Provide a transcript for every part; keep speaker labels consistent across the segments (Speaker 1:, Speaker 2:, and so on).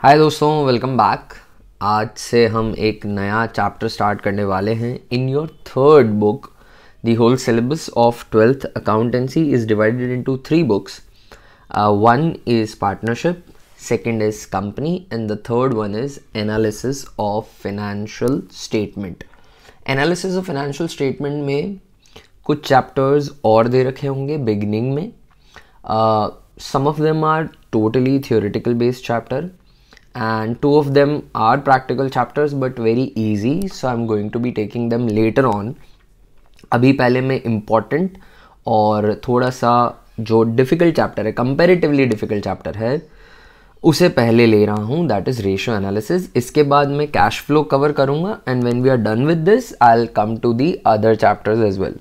Speaker 1: हाय दोस्तों, welcome back. आज से हम एक नया चैप्टर स्टार्ट करने वाले हैं in your third book. The whole syllabus of 12th accountancy is divided into 3 books. One is partnership, second is company, and the third one is analysis of financial statement. Analysis of financial statement में कुछ chapters और दे रखे होंगे beginning में. Some of them are totally theoretical based chapter and 2 of them are practical chapters but very easy, so I'm going to be taking them later on. अभी पहले मैं important और थोड़ा सा जो डिफ़िकल्ट चैप्टर है, कंपैरेटिवली डिफ़िकल्ट चैप्टर है, उसे पहले ले रहा हूँ, दैट इज़ रेशियो एनालिसिस. इसके बाद मैं कैश फ्लो कवर करूँगा and when we are done with this I will come to the other chapters as well.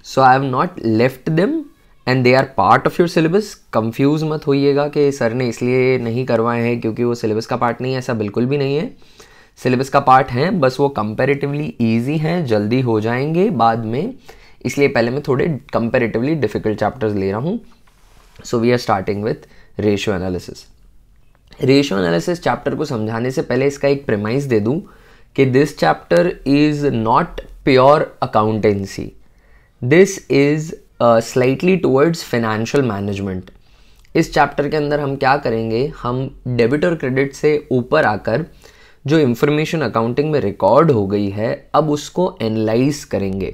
Speaker 1: So I have not left them and they are part of your syllabus. Confuse मत होइएगा कि sir ने इसलिए नहीं करवाए हैं क्योंकि वो सिलेबस का पार्ट नहीं है. ऐसा बिल्कुल भी नहीं है, सिलेबस का पार्ट है, बस वो कंपैरेटिवली ईजी हैं, जल्दी हो जाएंगे बाद में, इसलिए पहले मैं थोड़े कंपैरेटिवली डिफिकल्ट चैप्टर्स ले रहा हूँ. So we are starting with ratio analysis. Ratio analysis chapter को समझाने से पहले इसका एक प्रेमाइस दे दूँ कि this chapter is not pure accountancy, this is slightly towards financial management. इस चैप्टर के अंदर हम क्या करेंगे, हम डेबिट और क्रेडिट से ऊपर आकर जो इंफॉर्मेशन अकाउंटिंग में रिकॉर्ड हो गई है अब उसको एनालाइज करेंगे,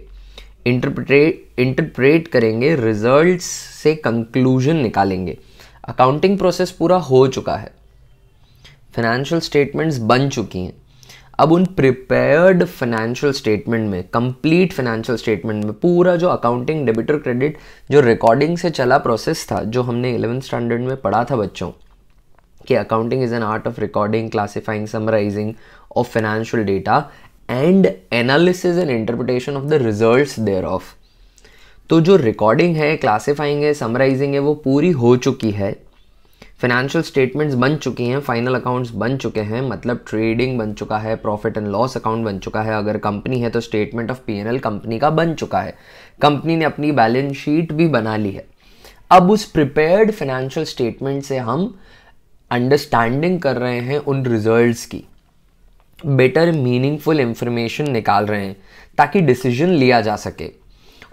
Speaker 1: इंटरप्रेट करेंगे, रिजल्ट्स से कंक्लूजन निकालेंगे. अकाउंटिंग प्रोसेस पूरा हो चुका है, फाइनेंशियल स्टेटमेंट्स बन चुकी हैं. अब उन प्रिपेयर्ड फाइनेंशियल स्टेटमेंट में, कंप्लीट फाइनेंशियल स्टेटमेंट में पूरा जो अकाउंटिंग डेबिटर क्रेडिट जो रिकॉर्डिंग से चला प्रोसेस था, जो हमने 11th स्टैंडर्ड में पढ़ा था बच्चों कि accounting is an art of recording, classifying, summarising of financial data and analysis and interpretation of the results thereof. तो जो रिकॉर्डिंग है, क्लासिफाइंग है, समराइजिंग है, वो पूरी हो चुकी है. फाइनेंशियल स्टेटमेंट्स बन चुकी हैं, फाइनल अकाउंट्स बन चुके हैं, मतलब ट्रेडिंग बन चुका है, प्रॉफिट एंड लॉस अकाउंट बन चुका है, अगर कंपनी है तो स्टेटमेंट ऑफ P&L कंपनी का बन चुका है, कंपनी ने अपनी बैलेंस शीट भी बना ली है. अब उस प्रिपेयर्ड फाइनेंशियल स्टेटमेंट से हम अंडरस्टैंडिंग कर रहे हैं उन रिजल्ट्स की, बेटर मीनिंगफुल इंफॉर्मेशन निकाल रहे हैं ताकि डिसीजन लिया जा सके.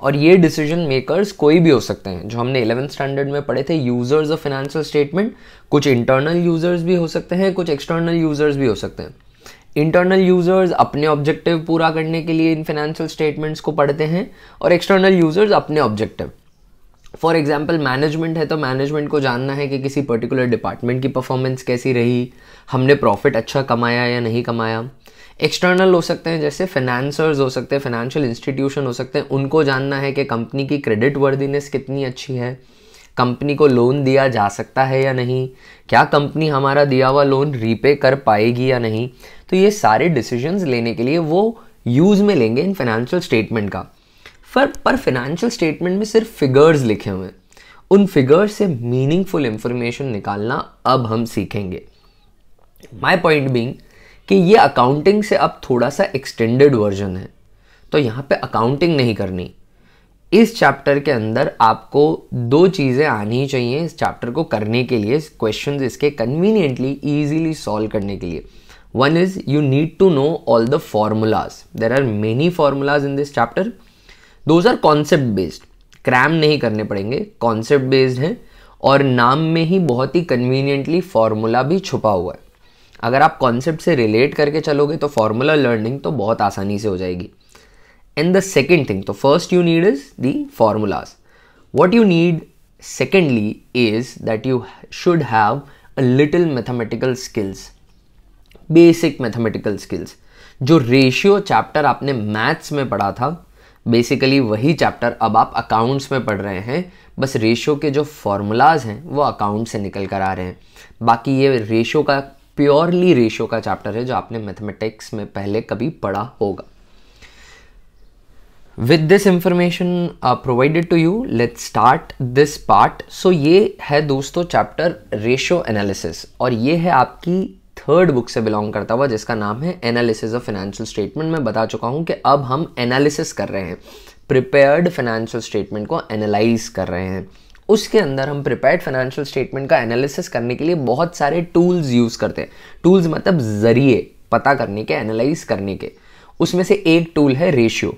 Speaker 1: और ये डिसीजन मेकर्स कोई भी हो सकते हैं, जो हमने 11th स्टैंडर्ड में पढ़े थे, यूजर्स ऑफ फाइनेंशियल स्टेटमेंट. कुछ इंटरनल यूजर्स भी हो सकते हैं, कुछ एक्सटर्नल यूजर्स भी हो सकते हैं. इंटरनल यूजर्स अपने ऑब्जेक्टिव पूरा करने के लिए इन फाइनेंशियल स्टेटमेंट्स को पढ़ते हैं और एक्सटर्नल यूजर्स अपने ऑब्जेक्टिव. फॉर एग्जाम्पल मैनेजमेंट है तो मैनेजमेंट को जानना है कि किसी पर्टिकुलर डिपार्टमेंट की परफॉर्मेंस कैसी रही, हमने प्रॉफिट अच्छा कमाया या नहीं कमाया. एक्सटर्नल हो सकते हैं, जैसे फाइनेंसर्स हो सकते हैं, फाइनेंशियल इंस्टीट्यूशन हो सकते हैं, उनको जानना है कि कंपनी की क्रेडिट वर्दीनेस कितनी अच्छी है, कंपनी को लोन दिया जा सकता है या नहीं, क्या कंपनी हमारा दिया हुआ लोन रीपे कर पाएगी या नहीं. तो ये सारे डिसीजंस लेने के लिए वो यूज़ में लेंगे इन फाइनेंशियल स्टेटमेंट का. पर फाइनेंशियल स्टेटमेंट में सिर्फ फिगर्स लिखे हुए हैं, उन फिगर्स से मीनिंगफुल इंफॉर्मेशन निकालना अब हम सीखेंगे. माय पॉइंट बीइंग कि ये अकाउंटिंग से अब थोड़ा सा एक्सटेंडेड वर्जन है, तो यहाँ पे अकाउंटिंग नहीं करनी. इस चैप्टर के अंदर आपको 2 चीज़ें आनी चाहिए इस चैप्टर को करने के लिए, क्वेश्चंस इसके कन्वीनियंटली ईजिली सॉल्व करने के लिए. One is you need to know all the formulas. There are many formulas in this chapter. Those are concept based, cram नहीं करने पड़ेंगे, कॉन्सेप्ट बेस्ड हैं और नाम में ही बहुत ही कन्वीनियंटली फॉर्मूला भी छुपा हुआ है. अगर आप कॉन्सेप्ट से रिलेट करके चलोगे तो फॉर्मूला लर्निंग तो बहुत आसानी से हो जाएगी. एंड द सेकेंड थिंग, तो first you need is the formulas. What you need secondly is that you should have a little mathematical skills, basic mathematical skills. जो रेशियो चैप्टर आपने मैथ्स में पढ़ा था, बेसिकली वही चैप्टर अब आप accounts में पढ़ रहे हैं, बस रेशियो के जो फॉर्मूलाज हैं वो अकाउंट से निकल कर आ रहे हैं. बाकी ये रेशियो का, प्योरली रेशियो का चैप्टर है जो आपने मैथमेटिक्स में पहले कभी पढ़ा होगा. With this information provided to you, let's start this part. So ये है दोस्तों चैप्टर रेशियो एनालिसिस और ये है आपकी थर्ड बुक से बिलोंग करता हुआ, जिसका नाम है एनालिसिस ऑफ फाइनेंशियल स्टेटमेंट. मैं बता चुका हूं कि अब हम एनालिसिस कर रहे हैं, प्रिपेयर्ड फाइनेंशियल स्टेटमेंट को एनालाइज कर रहे हैं उसके अंदर हम प्रिपेयर्ड फाइनेंशियल स्टेटमेंट का एनालिसिस करने के लिए बहुत सारे टूल्स यूज़ करते हैं। टूल्स मतलब जरिए पता करने के, एनालाइज करने के। उसमें से एक टूल है रेशियो,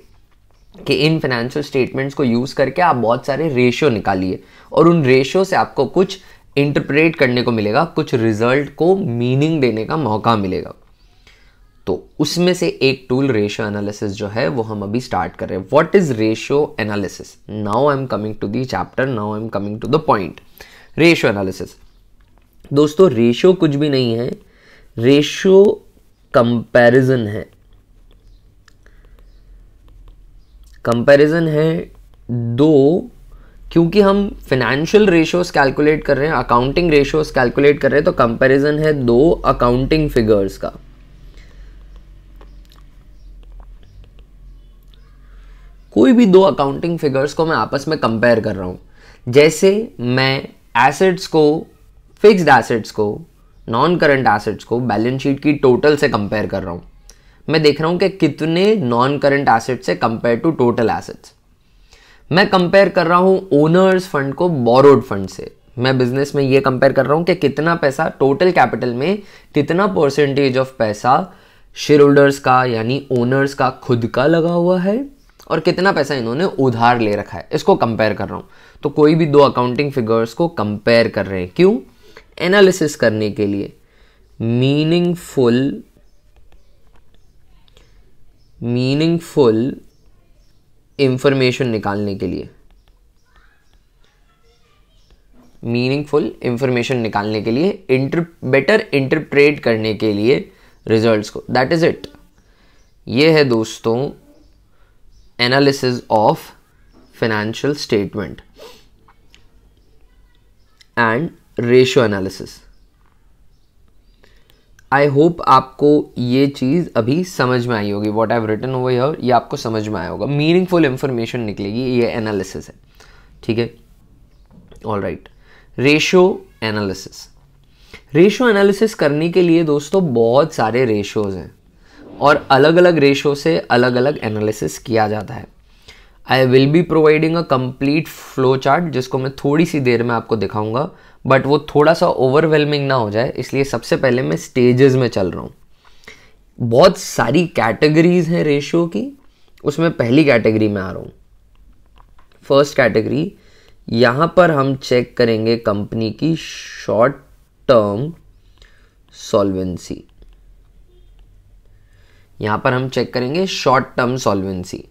Speaker 1: कि इन फाइनेंशियल स्टेटमेंट्स को यूज़ करके आप बहुत सारे रेशियो निकालिए और उन रेशियो से आपको कुछ इंटरप्रेट करने को मिलेगा, कुछ रिजल्ट को मीनिंग देने का मौका मिलेगा। तो उसमें से एक टूल रेशियो एनालिसिस जो है वो हम अभी स्टार्ट कर रहे हैं। What is ratio analysis? Now I am coming to the chapter, now I am coming to the point. Ratio analysis दोस्तों, रेशियो कुछ भी नहीं है, रेशियो कंपैरिजन है। कंपैरिजन है दो, क्योंकि हम फाइनेंशियल रेशियोज कैलकुलेट कर रहे हैं, अकाउंटिंग रेशियोज कैलकुलेट कर रहे हैं, तो कंपैरिजन है दो अकाउंटिंग फिगर्स का। कोई भी दो अकाउंटिंग फिगर्स को मैं आपस में कंपेयर कर रहा हूं। जैसे मैं एसेट्स को, फिक्स्ड एसेट्स को, नॉन करंट एसेट्स को बैलेंस शीट की टोटल से कंपेयर कर रहा हूं। मैं देख रहा हूं कि कितने नॉन करंट एसेट्स से कंपेयर टू टोटल एसेट्स। मैं कंपेयर कर रहा हूं ओनर्स फंड को बोरोड फंड से। मैं बिजनेस में ये कंपेयर कर रहा हूं कि कितना पैसा टोटल कैपिटल में, कितना परसेंटेज ऑफ पैसा शेयर होल्डर्स का यानी ओनर्स का खुद का लगा हुआ है और कितना पैसा इन्होंने उधार ले रखा है, इसको कंपेयर कर रहा हूं। तो कोई भी दो अकाउंटिंग फिगर्स को कंपेयर कर रहे हैं, क्यों? एनालिसिस करने के लिए, मीनिंगफुल इंफॉर्मेशन निकालने के लिए, बेटर इंटरप्रेट करने के लिए रिजल्ट्स को। That is it. ये है दोस्तों analysis of financial statement and ratio analysis. I hope आपको ये चीज अभी समझ में आई होगी। What I have written over here, ये आपको समझ में आया होगा। मीनिंगफुल इंफॉर्मेशन निकलेगी, ये एनालिसिस है, ठीक है? All right. रेशियो एनालिसिस करने के लिए दोस्तों बहुत सारे रेशियोज हैं और अलग अलग रेशियो से अलग अलग एनालिसिस किया जाता है। I will be providing a complete flow chart, जिसको मैं थोड़ी सी देर में आपको दिखाऊंगा, बट वो थोड़ा सा ओवरवेलमिंग ना हो जाए, इसलिए सबसे पहले मैं स्टेजेस में चल रहा हूँ। बहुत सारी कैटेगरीज हैं रेशियो की, उसमें पहली कैटेगरी में आ रहा हूँ। फर्स्ट कैटेगरी, यहां पर हम चेक करेंगे कंपनी की शॉर्ट टर्म सॉल्वेंसी। यहां पर हम चेक करेंगे शॉर्ट टर्म सॉल्वेंसी।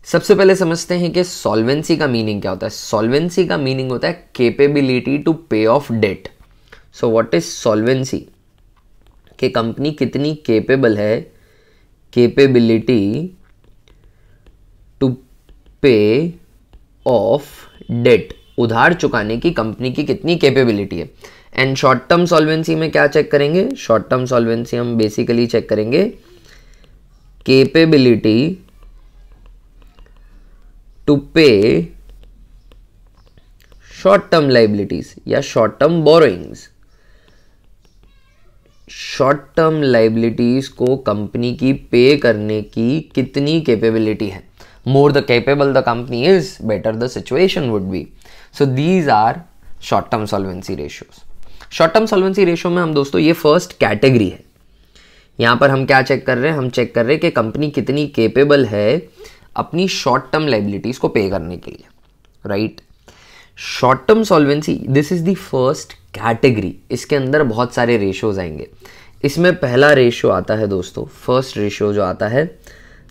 Speaker 1: सबसे पहले समझते हैं कि सॉल्वेंसी का मीनिंग क्या होता है। सॉल्वेंसी का मीनिंग होता है capability to pay off debt. So what is solvency? कि कंपनी कितनी कैपेबल है, capability to pay off debt, उधार चुकाने की कंपनी की कितनी कैपेबिलिटी है। एंड शॉर्ट टर्म सॉल्वेंसी में क्या चेक करेंगे? शॉर्ट टर्म सॉल्वेंसी हम बेसिकली चेक करेंगे capability to pay short term liabilities या short term borrowings. Short term liabilities को कंपनी की पे करने की कितनी कैपेबिलिटी है। More the capable the company is, better the situation would be. So these are short term solvency ratios. Short term solvency ratio में हम दोस्तों, ये फर्स्ट कैटेगरी है। यहां पर हम क्या चेक कर रहे हैं? हम चेक कर रहे हैं कि कंपनी कितनी कैपेबल है अपनी शॉर्ट टर्म लाइबिलिटीज को पे करने के लिए, right? Short term solvency, this is the first category. इसके अंदर बहुत सारे रेशियोज आएंगे। इसमें पहला रेशियो आता है दोस्तों, फर्स्ट रेशियो जो आता है,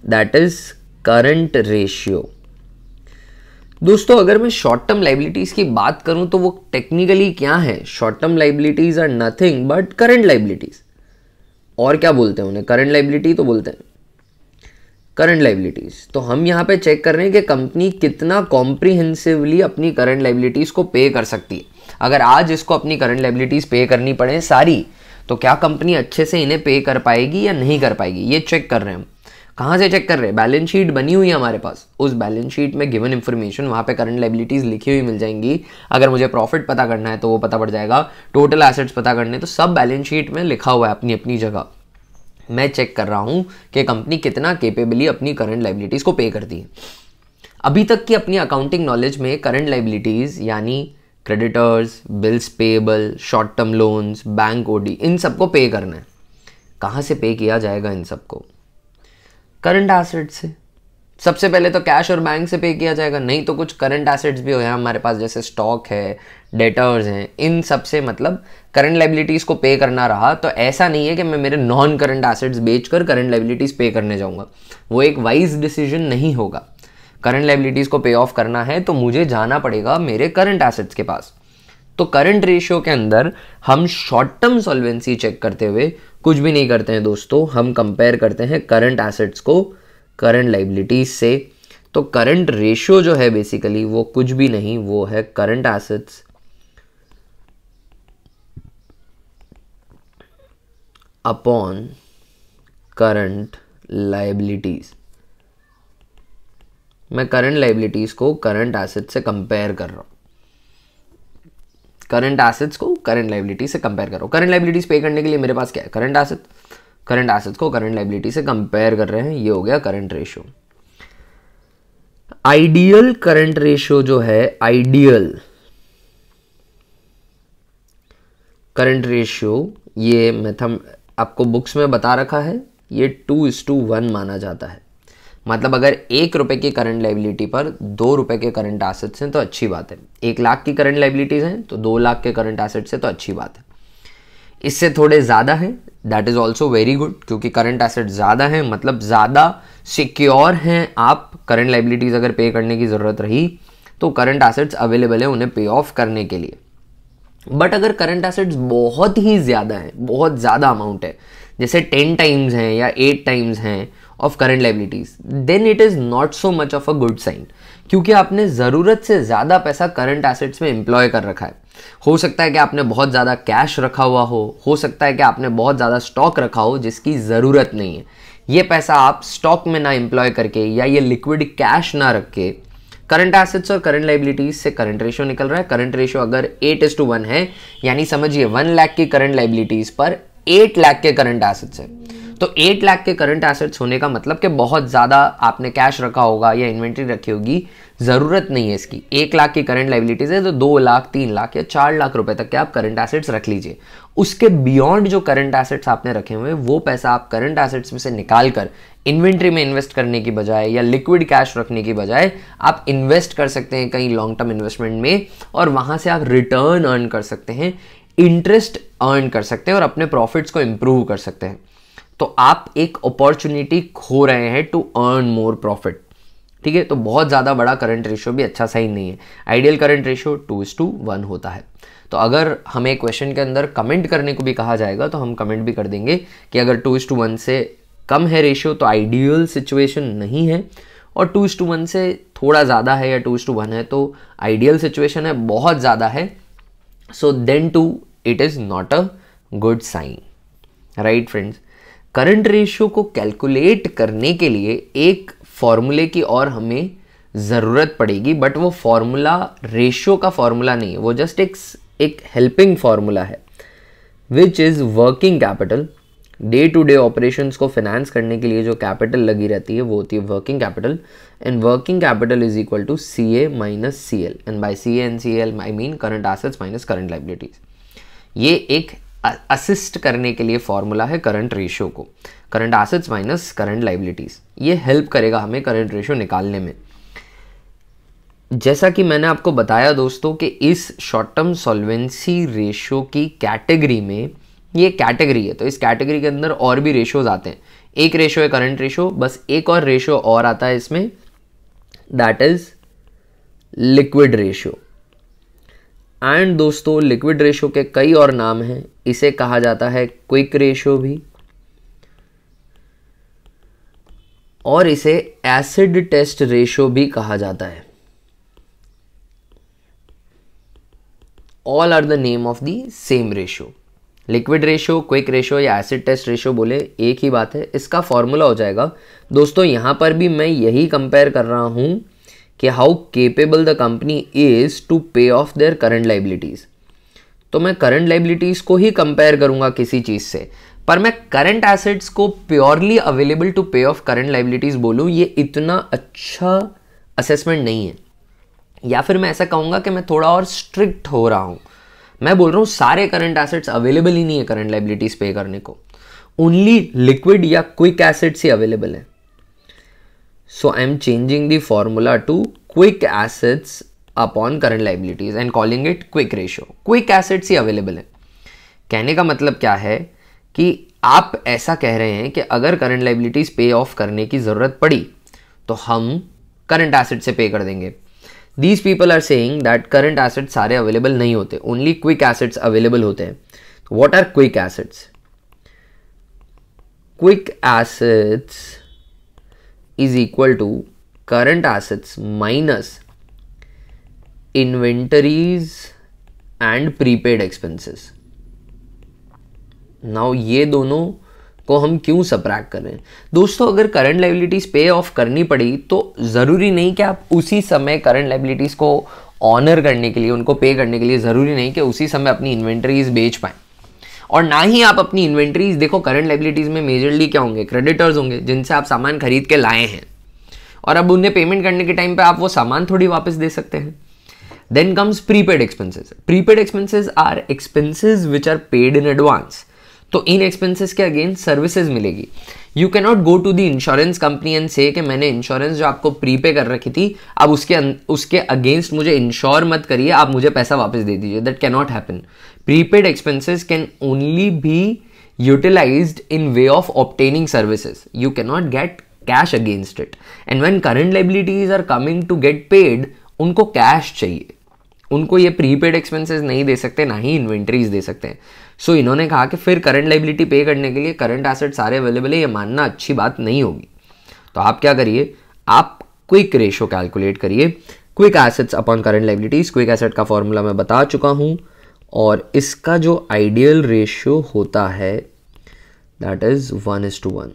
Speaker 1: दैट इज करंट रेशियो। दोस्तों अगर मैं शॉर्ट टर्म लाइबिलिटीज की बात करूं तो वो टेक्निकली क्या है? Short term liabilities are nothing but current liabilities. और क्या बोलते हैं उन्हें? करंट लाइबिलिटी तो बोलते हैं, करंट लाइबिलिटीज। तो हम यहां पे चेक कर रहे हैं कि कंपनी कितना कॉम्प्रिहेंसिवली अपनी करंट लाइबिलिटीज को पे कर सकती है। अगर आज इसको अपनी करंट लाइबिलिटीज पे करनी पड़े सारी, तो क्या कंपनी अच्छे से इन्हें पे कर पाएगी या नहीं कर पाएगी, ये चेक कर रहे हैं हम। कहाँ से चेक कर रहे हैं? बैलेंस शीट बनी हुई है हमारे पास, उस बैलेंस शीट में गिवन इन्फॉर्मेशन, वहाँ पे करंट लाइबिलिटीज लिखी हुई मिल जाएंगी। अगर मुझे प्रॉफिट पता करना है तो वो पता पड़ जाएगा, टोटल एसेट्स पता करने तो सब बैलेंस शीट में लिखा हुआ है अपनी अपनी जगह। मैं चेक कर रहा हूँ कि कंपनी कितना केपेबली अपनी करंट लाइबिलिटीज को पे करती है। अभी तक की अपनी अकाउंटिंग नॉलेज में करंट लाइबिलिटीज यानी creditors, bills payable, short term loans, bank OD, इन सबको पे करना है। कहाँ से पे किया जाएगा इन सबको? करंट एसेट से। सबसे पहले तो कैश और बैंक से पे किया जाएगा, नहीं तो कुछ करंट एसेट्स भी हो हैं हमारे पास, जैसे स्टॉक है, डेटर्स हैं, इन सब से मतलब करंट लाइबिलिटीज़ को पे करना रहा। तो ऐसा नहीं है कि मैं मेरे नॉन करंट एसेट्स बेचकर करंट लाइबिलिटीज़ पे करने जाऊँगा, वो एक वाइज डिसीजन नहीं होगा। करंट लाइबिलिटीज़ को पे ऑफ करना है तो मुझे जाना पड़ेगा मेरे करंट एसेट्स के पास। तो करंट रेशियो के अंदर हम शॉर्ट टर्म सॉल्वेंसी चेक करते हुए कुछ भी नहीं करते हैं दोस्तों, हम कंपेयर करते हैं करंट एसेट्स को करंट लाइबिलिटीज से। तो करंट रेशियो जो है बेसिकली वो कुछ भी नहीं, वो है current assets upon current liabilities. मैं करंट लाइबिलिटीज को करंट एसेट से कंपेयर कर रहा हूं, करंट एसेट्स को करंट लाइबिलिटी से कंपेयर कर रहा हूं। करंट लाइबिलिटीज पे करने के लिए मेरे पास क्या है? Current asset. करंट एसेट्स को करंट लाइबिलिटी से कंपेयर कर रहे हैं, ये हो गया current ratio. Ideal current ratio जो है, आइडियल करंट रेशियो, ये मैथम आपको बुक्स में बता रखा है, ये 2:1 माना जाता है। मतलब अगर 1 रुपए की करंट लाइबिलिटी पर 2 रुपए के करंट एसेट्स हैं तो अच्छी बात है। 1 लाख की करंट लाइबिलिटीज हैं तो 2 लाख के करंट एसेट्स हैं तो अच्छी बात है। इससे थोड़े ज़्यादा है, that is also very good, क्योंकि करंट एसेट ज़्यादा है मतलब ज़्यादा सिक्योर हैं आप। करंट लाइबिलिटीज़ अगर पे करने की ज़रूरत रही तो करंट एसेट्स अवेलेबल है उन्हें पे ऑफ करने के लिए। बट अगर करंट एसेट्स बहुत ही ज़्यादा है, बहुत ज़्यादा अमाउंट है, जैसे 10 टाइम्स हैं या 8 टाइम्स हैं of current liabilities, then it is not so much of a good sign, क्योंकि आपने ज़रूरत से ज़्यादा पैसा करंट एसेट्स में एम्प्लॉय कर रखा है। हो सकता है कि आपने बहुत ज़्यादा कैश रखा हुआ हो सकता है कि आपने बहुत ज़्यादा स्टॉक रखा हो जिसकी ज़रूरत नहीं है। ये पैसा आप स्टॉक में ना एम्प्लॉय करके या ये लिक्विड कैश ना रख के करंट एसेट्स और करंट लाइबिलिटीज से करंट रेशियो निकल रहा है। करंट रेशियो अगर 8:1 है, यानी समझिए 1 लाख की करंट लाइबिलिटीज पर 8 लाख के करंट एसेट्स है। तो 8 लाख के करंट एसेट्स होने का मतलब कि बहुत ज़्यादा आपने कैश रखा होगा या इन्वेंट्री रखी होगी, ज़रूरत नहीं है इसकी। 1 लाख की करंट लाइबिलिटीज है तो 2 लाख, 3 लाख या 4 लाख रुपए तक के आप करंट एसेट्स रख लीजिए। उसके बियॉन्ड जो करंट एसेट्स आपने रखे हुए हैं वो पैसा आप करंट एसेट्स में से निकाल कर इन्वेंट्री में इन्वेस्ट करने की बजाय या लिक्विड कैश रखने की बजाय आप इन्वेस्ट कर सकते हैं कहीं लॉन्ग टर्म इन्वेस्टमेंट में, और वहां से आप रिटर्न अर्न कर सकते हैं, इंटरेस्ट अर्न कर सकते हैं और अपने प्रॉफिट्स को इंप्रूव कर सकते हैं। तो आप एक अपॉर्चुनिटी खो रहे हैं टू अर्न मोर प्रॉफिट। ठीक है, तो बहुत ज़्यादा बड़ा करंट रेशियो भी अच्छा सही नहीं है। आइडियल करंट रेशियो 2:1 होता है। तो अगर हमें क्वेश्चन के अंदर कमेंट करने को भी कहा जाएगा तो हम कमेंट भी कर देंगे कि अगर 2:1 से कम है रेशियो तो आइडियल सिचुएशन नहीं है, और 2:1 से थोड़ा ज़्यादा है या 2:1 है तो आइडियल सिचुएशन है, बहुत ज़्यादा है, so then too it is not a good sign. Right friends, current ratio को कैलकुलेट करने के लिए एक फॉर्मूले की और हमें ज़रूरत पड़ेगी, बट वो फॉर्मूला रेशियो का फॉर्मूला नहीं है, वो जस्ट एक हेल्पिंग फॉर्मूला है, which is working capital. Day to day operations को फाइनेंस करने के लिए जो कैपिटल लगी रहती है वो होती है working capital, and working capital is equal to CA minus CL, and by CA and CL I mean current assets minus current liabilities. ये एक असिस्ट करने के लिए फॉर्मूला है करंट रेशियो को, current assets minus current liabilities. ये help करेगा हमें करंट रेशियो निकालने में। जैसा कि मैंने आपको बताया दोस्तों कि इस शॉर्ट टर्म सॉल्वेंसी रेशियो की कैटेगरी में, ये कैटेगरी है तो इस कैटेगरी के अंदर और भी रेशियोज आते हैं। एक रेशियो है करंट रेशियो, बस एक और रेशियो और आता है इसमें, that is liquid ratio. And दोस्तों लिक्विड रेशियो के कई और नाम हैं, इसे कहा जाता है क्विक रेशियो भी, और इसे एसिड टेस्ट रेशियो भी कहा जाता है। All are the name of the same ratio. Liquid ratio, quick ratio या एसिड टेस्ट रेशियो बोले एक ही बात है। इसका फॉर्मूला हो जाएगा दोस्तों, यहां पर भी मैं यही कंपेयर कर रहा हूं कि how capable the company is to pay off their current liabilities. तो मैं करंट लाइबिलिटीज को ही कंपेयर करूंगा किसी चीज से, पर मैं करंट एसेट्स को purely available to pay of current liabilities बोलूं, ये इतना असेसमेंट नहीं है, या फिर मैं ऐसा कहूँगा कि मैं थोड़ा और स्ट्रिक्ट हो रहा हूँ। मैं बोल रहा हूँ सारे करंट एसेट्स अवेलेबल ही नहीं है करंट लाइबिलिटीज पे करने को, ओनली लिक्विड या क्विक एसेट्स ही अवेलेबल है। So I am changing the formula to quick assets upon current liabilities and calling it quick ratio. Quick assets ही अवेलेबल है। कहने का मतलब क्या है कि आप ऐसा कह रहे हैं कि अगर करंट लाइबिलिटीज पे ऑफ करने की जरूरत पड़ी तो हम करंट एसेट से पे कर देंगे। These people are saying that current assets सारे अवेलेबल नहीं होते, ओनली क्विक एसेट्स अवेलेबल होते हैं। What are quick assets? Quick assets is equal to current assets minus inventories and prepaid expenses. Now ये दोनों को हम क्यों सबट्रैक्ट कर रहे हैं? दोस्तों, अगर करंट लाइबिलिटीज पे ऑफ करनी पड़ी तो जरूरी नहीं कि आप उसी समय करंट लाइबिलिटीज को ऑनर करने के लिए, उनको पे करने के लिए जरूरी नहीं कि उसी समय अपनी इन्वेंटरीज बेच पाएं। और ना ही आप अपनी इन्वेंटरीज, देखो करंट लाइबिलिटीज में मेजरली क्या होंगे? क्रेडिटर्स होंगे जिनसे आप सामान खरीद के लाए हैं और अब उन्हें पेमेंट करने के टाइम पे आप वो सामान थोड़ी वापस दे सकते हैं। Then comes prepaid expenses. Prepaid expenses are expenses which are paid in advance. तो इन एक्सपेंसेस के अगेंस्ट सर्विसेज मिलेगी। You can not go to the insurance company and say कि मैंने इंश्योरेंस जो आपको प्रीपे कर रखी थी, अब उसके अगेंस्ट मुझे इंश्योर मत करिए, आप मुझे पैसा वापस दे दीजिए। That can not happen. Prepaid expenses can only be utilised in way of obtaining services. You can not get cash against it. And when current liabilities are coming to get paid, उनको cash चाहिए, उनको ये prepaid expenses नहीं दे सकते, ना ही inventories दे सकते हैं। सो इन्होंने कहा कि फिर करंट लायबिलिटी पे करने के लिए करंट एसेट सारे अवेलेबल है, ये मानना अच्छी बात नहीं होगी। तो आप क्या करिए, आप क्विक रेशियो कैलकुलेट करिए, quick assets upon current liabilities. Quick asset का फॉर्मूला मैं बता चुका हूं और इसका जो आइडियल रेशियो होता है दैट इज 1:1।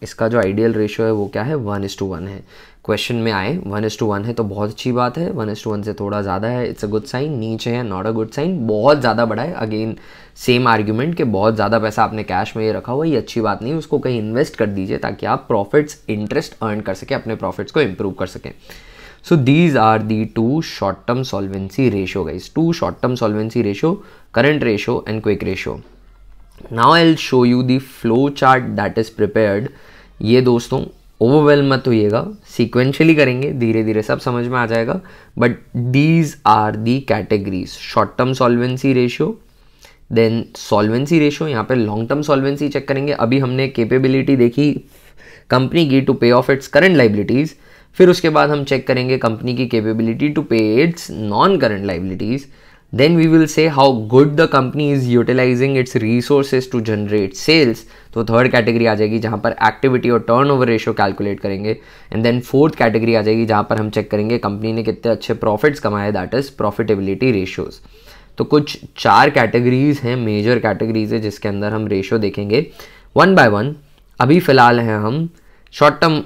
Speaker 1: इसका जो आइडियल रेशियो है वो क्या है? 1:1 है। क्वेश्चन में आए 1:1 है तो बहुत अच्छी बात है। 1:1 से थोड़ा ज़्यादा है, इट्स अ गुड साइन। नीचे है, नॉट अ गुड साइन। बहुत ज़्यादा बड़ा है, अगेन सेम आर्ग्यूमेंट कि बहुत ज़्यादा पैसा आपने कैश में ये रखा हुआ है, ये अच्छी बात नहीं। उसको कहीं इन्वेस्ट कर दीजिए ताकि आप प्रॉफिट्स, इंटरेस्ट अर्न कर सकें, अपने प्रॉफिट्स को इंप्रूव कर सकें। So these are the two short term solvency ratio guys, two short term solvency ratio, current ratio and quick ratio. Now I will show you the flow chart that is prepared. ये दोस्तों overwhelm मत होइएगा, sequentially करेंगे, धीरे धीरे सब समझ में आ जाएगा। But these are the categories, short term solvency ratio, then solvency ratio, यहाँ पे लॉन्ग टर्म सॉल्वेंसी चेक करेंगे। अभी हमने कैपेबिलिटी देखी कंपनी की to pay of its current liabilities, फिर उसके बाद हम चेक करेंगे कंपनी की कैपेबिलिटी टू पे it's non current liabilities. Then we will say how good the company is utilizing its resources to generate sales. तो थर्ड कैटेगरी आ जाएगी जहाँ पर एक्टिविटी और टर्नओवर रेशियो कैलकुलेट करेंगे। एंड देन फोर्थ कैटेगरी आ जाएगी जहाँ पर हम चेक करेंगे कंपनी ने कितने अच्छे प्रॉफिट्स कमाए, दैट इज प्रॉफिटेबिलिटी रेशियोज। तो कुछ 4 कैटेगरीज हैं, मेजर कैटेगरीज है जिसके अंदर हम रेशियो देखेंगे वन बाय वन। अभी फिलहाल हैं हम शॉर्ट टर्म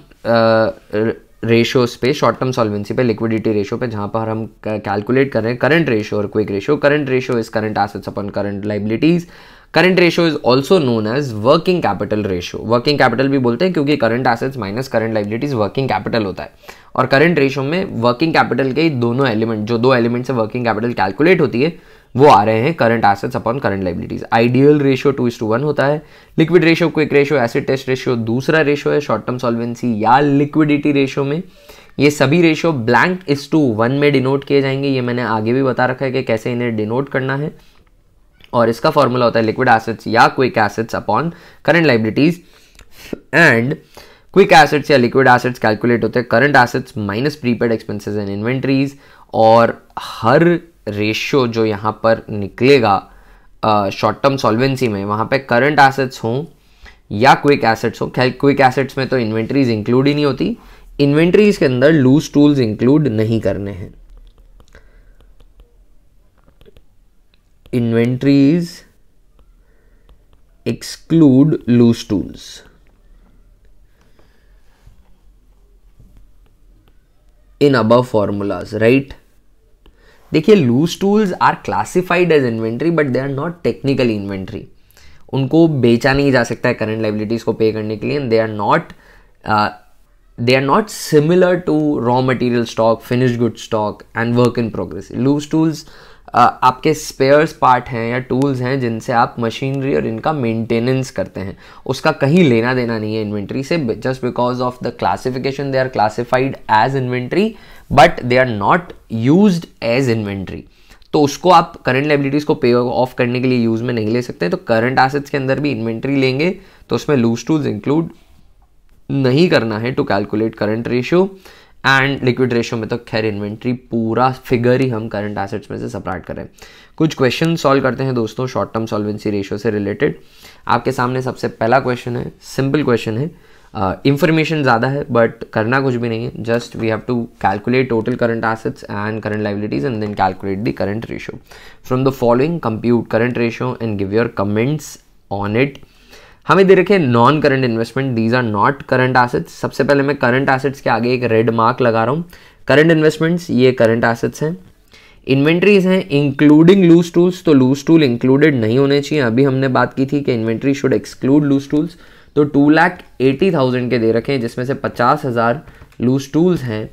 Speaker 1: रेशियोज पे, शॉर्ट टर्म सॉल्वेंसी पे, लिक्विडिटी रेशियो पे, जहां पर हम कैलकुलेट कर रहे हैं करंट रेशियो और quick ratio. Current ratio is current assets upon current liabilities. Current ratio is also known as working capital ratio. Working capital भी बोलते हैं क्योंकि current assets minus current liabilities working capital होता है। और करंट रेशियो में working capital के दोनों एलिमेंट, जो 2 एलिमेंट से वर्किंग कैपिटल कैलकुलेट होती है, वो आ रहे हैं current assets upon current liabilities. Ideal ratio 2:1 होता है। Liquid ratio, quick ratio, acid test ratio दूसरा रेशियो है शॉर्ट टर्म सॉल्वेंसी या लिक्विडिटी रेशियो में। ये सभी रेशियो blank/1 में डिनोट किए जाएंगे। ये मैंने आगे भी बता रखा है कि कैसे इन्हें डिनोट करना है। और इसका फॉर्मूला होता है लिक्विड एसेट्स या quick assets upon current liabilities. And quick assets या लिक्विड एसेट्स कैलकुलेट होते हैं current assets minus prepaid expenses and inventories. और हर रेशियो जो यहाँ पर निकलेगा शॉर्ट टर्म सॉल्वेंसी में, वहाँ पे करंट एसेट्स हों या क्विक एसेट्स हो। क्विक एसेट्स में तो इन्वेंट्रीज इंक्लूड ही नहीं होती, इन्वेंट्रीज के अंदर लूज टूल्स इंक्लूड नहीं करने हैं। Inventories exclude loose tools. In above formulas, right. देखिए, loose tools are classified as inventory but they are not technically inventory. उनको बेचा नहीं जा सकता है करंट लाइबिलिटीज को पे करने के लिए। They are not they are not similar to raw material stock, finished good stock and work in progress. Loose tools आपके स्पेयर्स पार्ट हैं या टूल्स हैं जिनसे आप मशीनरी और इनका मेंटेनेंस करते हैं, उसका कहीं लेना देना नहीं है इन्वेंट्री से. Just because of the classification they are classified as inventory but they are not used as inventory. तो उसको आप करंट लायबिलिटीज को पे ऑफ करने के लिए यूज में नहीं ले सकते. तो करंट एसेट्स के अंदर भी इन्वेंट्री लेंगे तो उसमें लूज टूल्स इंक्लूड नहीं करना है to calculate current ratio. And liquid ratio में तो खैर इन्वेंट्री पूरा फिगर ही हम करंट एसेट्स में से सबट्रैक्ट कर रहे हैं. कुछ क्वेश्चन सॉल्व करते हैं दोस्तों शॉर्ट टर्म सॉल्वेंसी रेशियो से रिलेटेड. आपके सामने सबसे पहला क्वेश्चन है, सिंपल क्वेश्चन है, इंफॉर्मेशन ज़्यादा है बट करना कुछ भी नहीं है. Just we have to calculate total current assets and current liabilities and then calculate the current ratio. From the following compute current ratio and give your comments on it. हमें दे रखे non current investment, these are not current assets. सबसे पहले मैं current assets के आगे एक red mark लगा रहा हूँ. करंट इन्वेस्टमेंट्स ये करंट एसेट्स हैं. इन्वेंट्रीज हैं इंक्लूडिंग लूज टूल्स, तो लूज टूल इंक्लूडेड नहीं होने चाहिए. अभी हमने बात की थी कि inventory should exclude loose tools. तो 2,80,000 के दे रखे हैं जिसमें से 50,000 लूज टूल्स हैं.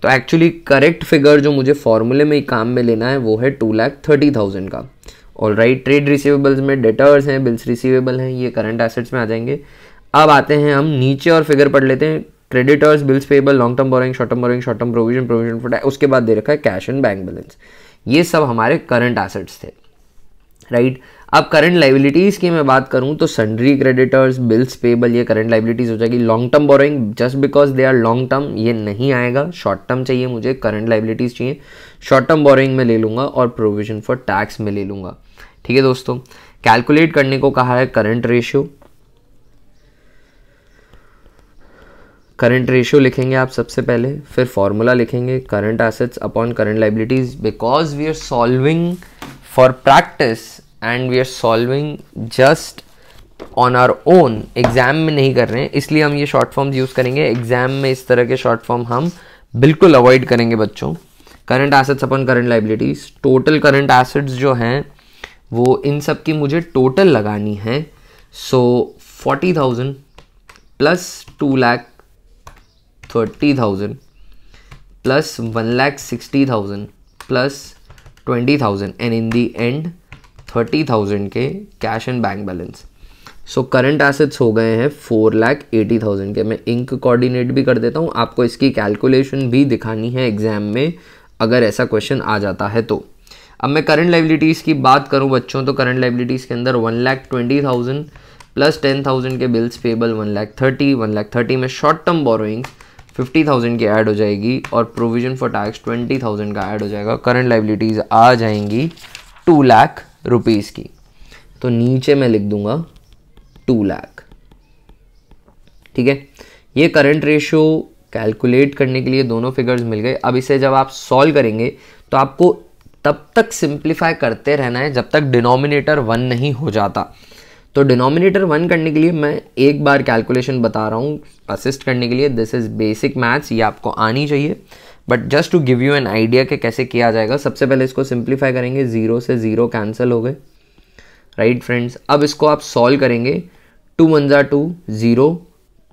Speaker 1: तो एक्चुअली करेक्ट फिगर जो मुझे फॉर्मूले में काम में लेना है वो है 2,30,000 का. All right. ट्रेड रिसीवेबल्स में डेटर्स हैं, बिल्स रिसीवेबल हैं, ये करंट एसेट्स में आ जाएंगे. अब आते हैं हम नीचे और फिगर पढ़ लेते हैं. Creditors, bills payable, long term borrowing, short term borrowing, short term provision, provision for tax, उसके बाद दे रखा है कैश एंड बैंक बैलेंस. ये सब हमारे करंट एसेट्स थे. राइट. अब करंट लायबिलिटीज़ की मैं बात करूं तो सन्ड्री क्रेडिटर्स, बिल्स पेबल, ये करंट लायबिलिटीज़ हो जाएगी. Long term borrowing just because they are long term ये नहीं आएगा, शॉर्ट टर्म चाहिए मुझे, करंट लायबिलिटीज़ चाहिए. शॉर्ट टर्म बोरोइंग में ले लूँगा और प्रोविजन फॉर टैक्स में ले लूँगा. ठीक है दोस्तों. कैलकुलेट करने को कहा है करंट रेशियो. करंट रेशियो लिखेंगे आप सबसे पहले, फिर फॉर्मूला लिखेंगे current assets upon current liabilities. Because we are solving for practice and we are solving just on our own, exam में नहीं कर रहे हैं इसलिए हम ये शॉर्ट फॉर्म्स यूज करेंगे. एग्जाम में इस तरह के शॉर्ट फॉर्म हम बिल्कुल अवॉइड करेंगे बच्चों. Current assets upon current liabilities. Total current assets जो हैं वो इन सब की मुझे टोटल लगानी है. सो 40,000 plus 2,30,000 plus 1,60,000 plus 20,000 and in the and 30,000 के cash and bank balance. So current assets हो गए हैं 4,80,000 के. मैं इंक कोऑर्डिनेट भी कर देता हूँ, आपको इसकी कैलकुलेशन भी दिखानी है एग्जाम में अगर ऐसा क्वेश्चन आ जाता है तो. अब मैं करंट लायबिलिटीज़ की बात करूं बच्चों तो करंट लायबिलिटीज़ के अंदर 1,20,000 प्लस 10,000 के बिल्स पेबल 1,30,000 में शॉर्ट टर्म बोरोइंग्स 50,000 की ऐड हो जाएगी और प्रोविजन फॉर टैक्स 20,000 का ऐड हो जाएगा. करंट लायबिलिटीज़ आ जाएंगी 2 लाख रुपीज़ की. तो नीचे मैं लिख दूंगा 2 लाख. ठीक है. ये करंट रेशियो कैलकुलेट करने के लिए दोनों फिगर्स मिल गए. अब इसे जब आप सॉल्व करेंगे तो आपको तब तक सिंप्लीफाई करते रहना है जब तक डिनोमिनेटर 1 नहीं हो जाता. तो डिनोमिनेटर 1 करने के लिए मैं एक बार कैलकुलेशन बता रहा हूँ असिस्ट करने के लिए. दिस इज़ बेसिक मैथ्स, ये आपको आनी चाहिए but just to give you an idea कि कैसे किया जाएगा. सबसे पहले इसको सिंप्लीफाई करेंगे, 0 से 0 कैंसिल हो गए. Right friends. अब इसको आप सॉल्व करेंगे. 2 1 ज़ा 2 0,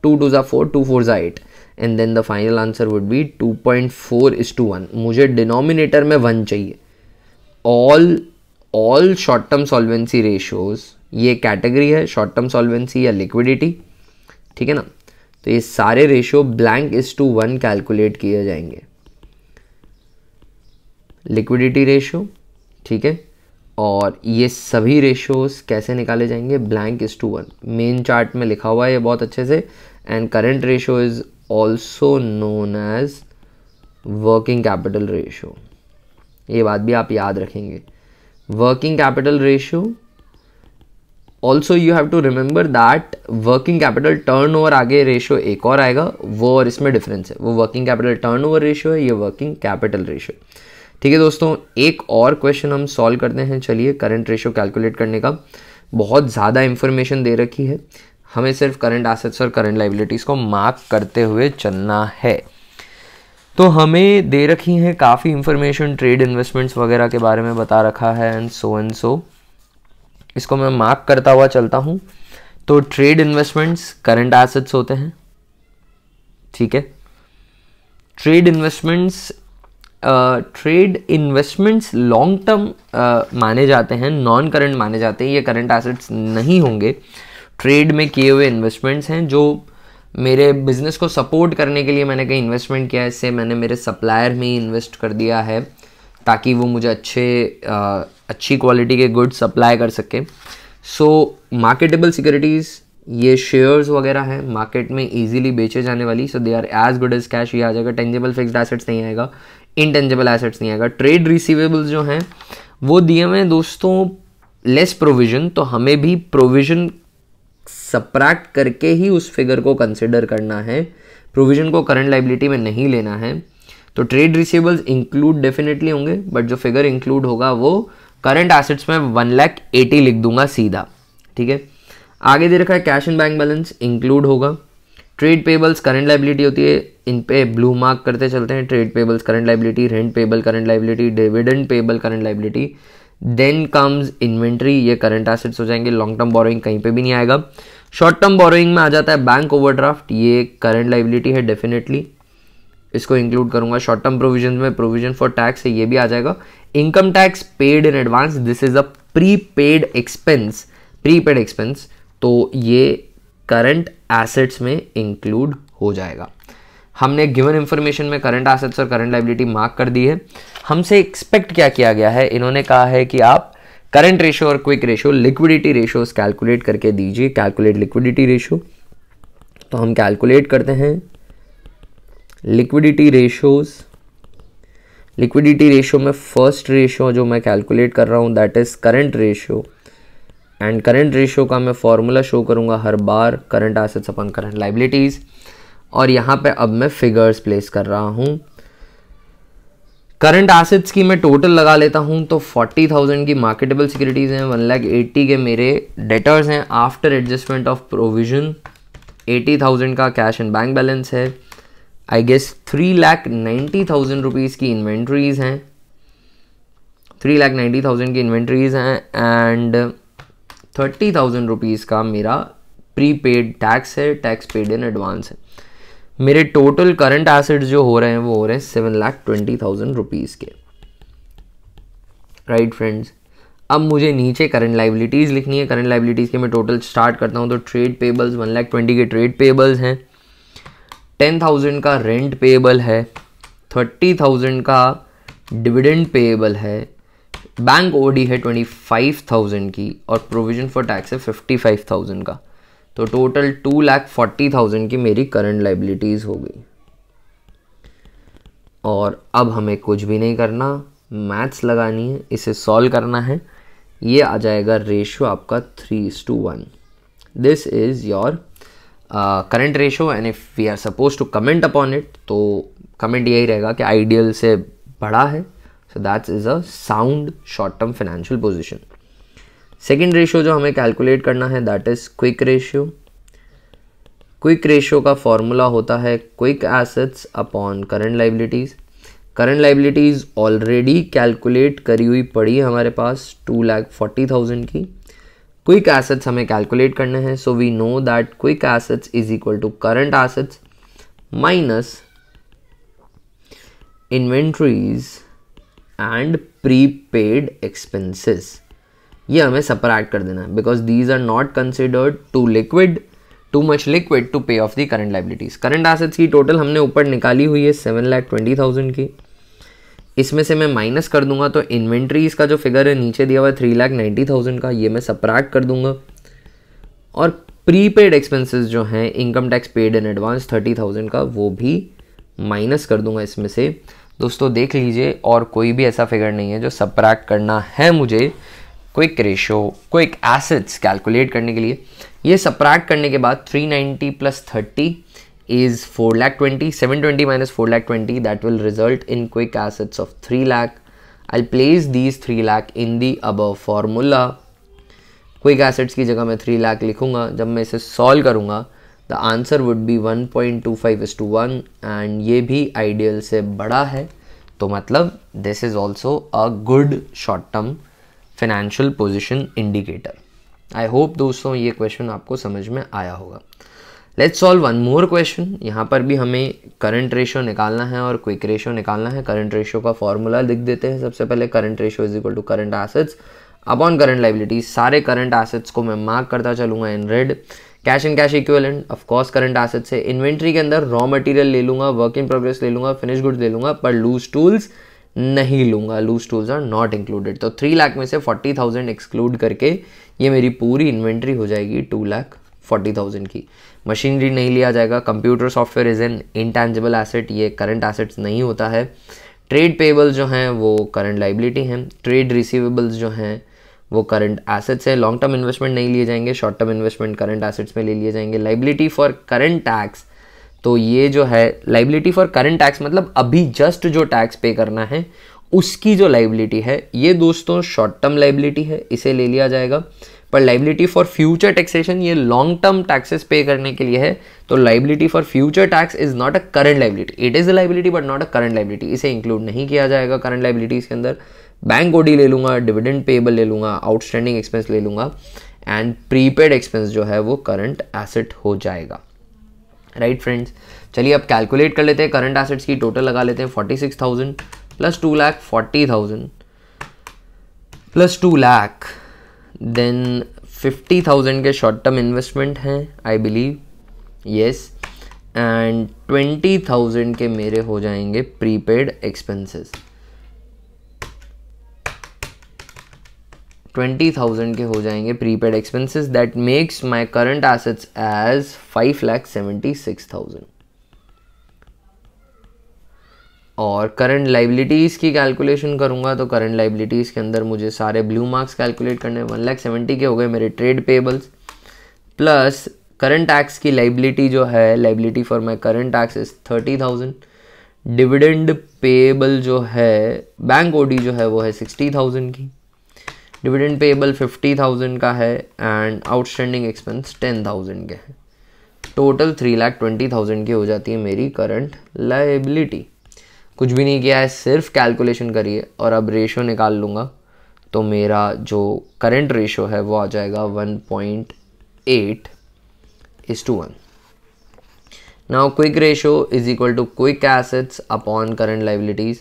Speaker 1: 2 2 ज़ा 4, 2 4 ज़ा 8 and then the final answer would be 2.4:1. मुझे डिनोमिनेटर में 1 चाहिए. All short term solvency ratios, ये कैटेगरी है शॉर्ट टर्म सॉल्वेंसी या लिक्विडिटी. ठीक है ना. तो ये सारे रेशियो blank:1 कैलकुलेट किए जाएंगे. Liquidity ratio. ठीक है. और ये सभी रेशियोज कैसे निकाले जाएंगे blank:1. मेन चार्ट में लिखा हुआ है ये बहुत अच्छे से. And current ratio is also known as working capital ratio. ये बात भी आप याद रखेंगे. Working capital ratio also you have to remember that working capital turnover आगे रेशियो एक और आएगा वो, और इसमें डिफरेंस है. वो वर्किंग कैपिटल टर्नओवर रेशियो है, ये वर्किंग कैपिटल रेशियो. ठीक है दोस्तों. एक और क्वेश्चन हम सॉल्व करते हैं. चलिए. करंट रेशियो कैलकुलेट करने का बहुत ज़्यादा इंफॉर्मेशन दे रखी है, हमें सिर्फ करंट एसेट्स और करंट लायबिलिटीज़ को मार्क करते हुए चलना है. तो हमें दे रखी हैं काफ़ी इंफॉर्मेशन, ट्रेड इन्वेस्टमेंट्स वगैरह के बारे में बता रखा है एंड सो. इसको मैं मार्क करता हुआ चलता हूँ. तो ट्रेड इन्वेस्टमेंट्स करंट एसेट्स होते हैं. ठीक है। ट्रेड इन्वेस्टमेंट्स लॉन्ग टर्म माने जाते हैं, नॉन करंट माने जाते हैं, ये करंट एसेट्स नहीं होंगे। ट्रेड में किए हुए इन्वेस्टमेंट्स हैं जो मेरे बिजनेस को सपोर्ट करने के लिए मैंने कहीं इन्वेस्टमेंट किया है, इससे मैंने मेरे सप्लायर में ही इन्वेस्ट कर दिया है ताकि वो मुझे अच्छी क्वालिटी के गुड्स सप्लाई कर सके। सो मार्केटेबल सिक्योरिटीज़, ये शेयर्स वगैरह हैं मार्केट में इजीली बेचे जाने वाली, so they are as good as cash, ये आ जाएगा। टेंजिबल फिक्स्ड एसेट्स नहीं आएगा, इनटेंजिबल एसेट्स नहीं आएगा। ट्रेड रिसीवेबल्स जो हैं वो दिए हुए हैं दोस्तों लेस प्रोविजन, तो हमें भी प्रोविजन सब्ट्रैक्ट करके ही उस फिगर को कंसिडर करना है, प्रोविजन को करंट लाइबिलिटी में नहीं लेना है। तो ट्रेड रिसीवेबल्स इंक्लूड डेफिनेटली होंगे, बट जो फिगर इंक्लूड होगा वो करंट एसेट्स में 1,80,000 लिख दूंगा सीधा, ठीक है। आगे दे रखा है cash and bank balance include होगा। ट्रेड पेबल्स करंट लाइबिलिटी होती है, इन पे ब्लू मार्क करते चलते हैं। Trade payables current liability, rent payable current liability, dividend payable current liability, then comes inventory, ये करंट एसेट्स हो जाएंगे। लॉन्ग टर्म बोरोइंग कहीं पे भी नहीं आएगा। शॉर्ट टर्म बोरोइंग में आ जाता है बैंक ओवरड्राफ्ट, ये करंट लाइबिलिटी है डेफिनेटली, इसको इंक्लूड करूंगा। शॉर्ट टर्म प्रोविजन में प्रोविजन फॉर टैक्स है, ये भी आ जाएगा। Income tax paid in advance, this is a prepaid expense, तो ये करंट एसेट्स में इंक्लूड हो जाएगा। हमने गिवन इंफॉर्मेशन में करंट एसेट्स और करंट लाइबिलिटी मार्क कर दी है। हमसे एक्सपेक्ट क्या किया गया है, इन्होंने कहा है कि आप करंट रेशियो और quick ratio, liquidity ratios calculate करके दीजिए। कैलकुलेट लिक्विडिटी रेशियो, तो हम कैलकुलेट करते हैं लिक्विडिटी रेशियोज। लिक्विडिटी रेशियो में फर्स्ट रेशियो जो मैं कैलकुलेट कर रहा हूं that is current ratio, and current ratio का मैं फॉर्मूला शो करूंगा हर बार, current assets upon current liabilities. और यहां पे अब मैं फिगर्स प्लेस कर रहा हूं। करंट एसेट्स की मैं टोटल लगा लेता हूं तो 40,000 की मार्केटेबल सिक्योरिटीज हैं, 1,80,000 के मेरे डेटर्स हैं आफ्टर एडजस्टमेंट ऑफ प्रोविजन, 80,000 का कैश एंड बैंक बैलेंस है, आई गेस 3,90,000 रुपीज़ की इन्वेंट्रीज हैं, 3,90,000 की इन्वेंट्रीज हैं, एंड 30,000 रुपीज़ का मेरा प्रीपेड टैक्स है, टैक्स पेड इन एडवांस है। मेरे टोटल करंट एसेट्स जो हो रहे हैं वो हो रहे हैं 7,20,000 रुपीज़ के, राइट फ्रेंड्स। अब मुझे नीचे करंट लाइबिलिटीज़ लिखनी है। करंट लाइबिलिटीज़ के मैं टोटल स्टार्ट करता हूँ तो ट्रेड पेबल्स 1,20,000 के ट्रेड पेबल्स हैं, 10,000 का रेंट पेबल है, 30,000 का डिविडेंड पेबल है, बैंक ओडी है 25,000 की, और प्रोविजन फॉर टैक्स है 55,000 का। तो टोटल 2,40,000 की मेरी करंट लाइबिलिटीज़ हो गई। और अब हमें कुछ भी नहीं करना, मैथ्स लगानी है, इसे सॉल्व करना है। ये आ जाएगा रेशियो आपका 3:1। This is your current ratio, and if we are suppose to comment upon it तो कमेंट यही रहेगा कि आइडियल से बड़ा है, so that is a sound short term financial position. Second ratio जो हमें कैलकुलेट करना है that is quick ratio. Quick ratio का फॉर्मूला होता है quick assets upon current liabilities. Current liabilities already calculate करी हुई पड़ी है हमारे पास 2,40,000 की। क्विक एसेट्स हमें कैलकुलेट करने हैं, so we know that quick assets is equal to current assets minus inventories and prepaid expenses. ये हमें सब्ट्रैक्ट कर देना है because these are not considered too much liquid to pay off the current liabilities. Current assets की total हमने ऊपर निकाली हुई है 7,20,000 की, इसमें से मैं माइनस कर दूंगा तो इन्वेंट्रीज का जो फिगर है नीचे दिया हुआ है 3,90,000 का, ये मैं सब्ट्रैक्ट कर दूंगा। और प्रीपेड एक्सपेंसेस जो हैं income tax paid in advance 30,000 का, वो भी माइनस कर दूंगा इसमें से। दोस्तों देख लीजिए, और कोई भी ऐसा फिगर नहीं है जो सब्ट्रैक्ट करना है मुझे quick ratio, quick assets calculate करने के लिए। ये सब्ट्रैक्ट करने के बाद 390 plus 30 is 4,20,000, 720 minus 4,20,000, that will result in quick assets of 3 lakh. I'll place these 3 lakh in the above formula. Quick assets की जगह मैं 3 लाख लिखूंगा। जब मैं इसे सॉल्व करूंगा the answer would B 1.25:1 and ये भी आइडियल से बड़ा है, तो मतलब this is also a good short term financial position indicator. I hope दोस्तों ये क्वेश्चन आपको समझ में आया होगा। Let's solve one more question. यहाँ पर भी हमें करंट रेशियो निकालना है और क्विक रेशियो निकालना है। करंट रेशियो का फॉर्मूला लिख देते हैं सबसे पहले। Current ratio is equal to current assets upon current liabilities. सारे करंट एसेट्स को मैं मार्क करता चलूंगा in red. Cash and cash equivalent of course current assets है। इन्वेंट्री के अंदर रॉ मटेरियल ले लूंगा, वर्क इन प्रोग्रेस ले लूंगा, फिनिश गुड्स ले लूंगा, पर लूज टूल्स नहीं लूंगा। Loose tools are not included. तो 3 लाख में से 40,000 एक्सक्लूड करके ये मेरी पूरी इन्वेंट्री हो जाएगी 2,40,000 की। मशीनरी नहीं लिया जाएगा। Computer software is an intangible asset, ये करंट एसेट्स नहीं होता है। ट्रेड पेबल्स जो हैं वो करंट लाइबिलिटी हैं। ट्रेड रिसीवेबल्स जो हैं वो करंट एसेट्स है। लॉन्ग टर्म इन्वेस्टमेंट नहीं लिए जाएंगे, short term investment current assets में ले लिए जाएंगे। लाइबिलिटी फॉर करंट टैक्स, तो ये जो है लाइबिलिटी फॉर करंट टैक्स मतलब अभी जस्ट जो टैक्स पे करना है उसकी जो लाइबिलिटी है, ये दोस्तों शॉर्ट टर्म लाइबिलिटी है, इसे ले लिया जाएगा। पर लाइबिलिटी फॉर फ्यूचर टैक्सेशन ये लॉन्ग टर्म टैक्सेस पे करने के लिए है। तो liability for future tax is not a current liability, it is a liability but not a current liability, इसे इंक्लूड नहीं किया जाएगा करंट लाइबिलिटीज के अंदर। बैंक ओडी ले लूंगा, डिविडेंड पेबल ले लूंगा, आउटस्टैंडिंग एक्सपेंस ले लूंगा एंड प्रीपेड एक्सपेंस जो है वो करंट एसेट हो जाएगा। राइट फ्रेंड्स, चलिए अब कैलकुलेट कर लेते हैं। करंट एसेट्स की टोटल लगा लेते हैं 46,000 प्लस 2,40,000 प्लस 2 लाख, देन 50,000 के शॉर्ट टर्म इन्वेस्टमेंट हैं आई बिलीव, यस, एंड 20,000 के मेरे हो जाएंगे प्रीपेड एक्सपेंसेस। 20,000 के हो जाएंगे prepaid expenses. That makes my current assets as 5,76,000। और करंट लाइबिलिटीज़ की कैलकुलेशन करूंगा तो करंट लाइबिलिटीज़ के अंदर मुझे सारे ब्लू मार्क्स कैलकुलेट करने। 1,70,000 के हो गए मेरे trade payables, plus current tax की लाइबिलिटी जो है, liability for my current tax is 30,000। Dividend payable जो है, बैंक ओडी जो है वो है 60,000 की। डिविडेंड पेबल 50,000 का है एंड आउटस्टैंडिंग एक्सपेंस 10,000 के हैं। टोटल 3,20,000 की हो जाती है मेरी करंट लाइबिलिटी। कुछ भी नहीं किया है, सिर्फ कैलकुलेशन करिए और अब रेशियो निकाल लूँगा तो मेरा जो करंट रेशियो है वो आ जाएगा 1.8:1। Now quick ratio is equal to quick assets upon current liabilities.